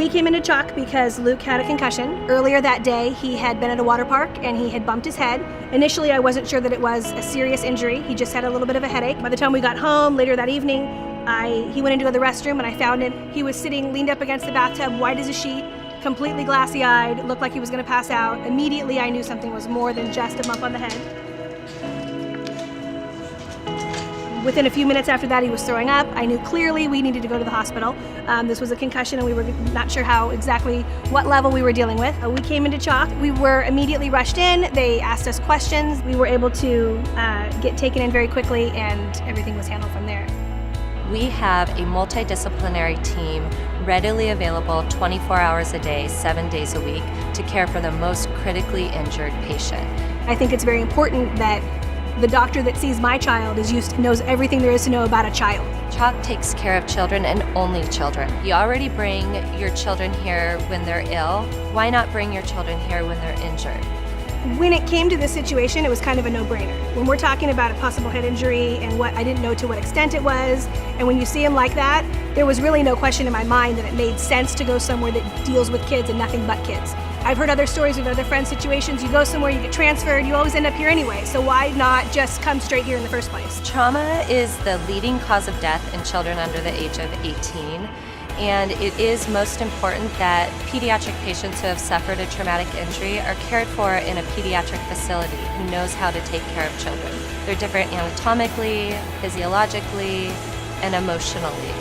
We came into Chalk because Luke had a concussion. Earlier that day, he had been at a water park and he had bumped his head. Initially, I wasn't sure that it was a serious injury. He just had a little bit of a headache. By the time we got home later that evening, he went into the restroom and I found him. He was sitting leaned up against the bathtub, white as a sheet, completely glassy-eyed, looked like he was gonna pass out. Immediately, I knew something was more than just a bump on the head. Within a few minutes after that, he was throwing up. I knew clearly we needed to go to the hospital. This was a concussion and we were not sure exactly what level we were dealing with. We came into Chalk. We were immediately rushed in. They asked us questions. We were able to get taken in very quickly and everything was handled from there. We have a multidisciplinary team readily available 24 hours a day, 7 days a week to care for the most critically injured patient. I think it's very important that the doctor that sees my child knows everything there is to know about a child. Chalk takes care of children and only children. You already bring your children here when they're ill. Why not bring your children here when they're injured? When it came to this situation, it was kind of a no-brainer. When we're talking about a possible head injury and I didn't know to what extent it was, and when you see him like that, there was really no question in my mind that it made sense to go somewhere that deals with kids and nothing but kids. I've heard other stories with other friends' situations. You go somewhere, you get transferred, you always end up here anyway, so why not just come straight here in the first place? Trauma is the leading cause of death in children under the age of 18. And it is most important that pediatric patients who have suffered a traumatic injury are cared for in a pediatric facility who knows how to take care of children. They're different anatomically, physiologically, and emotionally.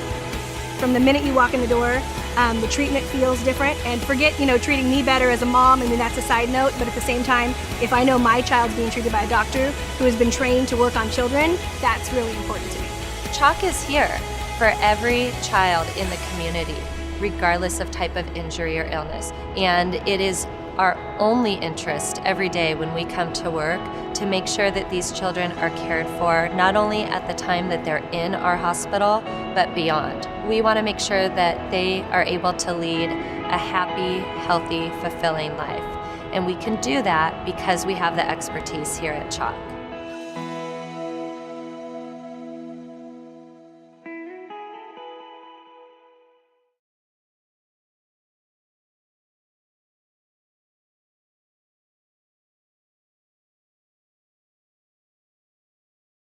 From the minute you walk in the door, the treatment feels different. And forget, treating me better as a mom, that's a side note, but at the same time, if I know my child's being treated by a doctor who has been trained to work on children, that's really important to me. Chalk is here for every child in the community, regardless of type of injury or illness. And it is our only interest every day when we come to work to make sure that these children are cared for, not only at the time that they're in our hospital, but beyond. We want to make sure that they are able to lead a happy, healthy, fulfilling life. And we can do that because we have the expertise here at Chalk.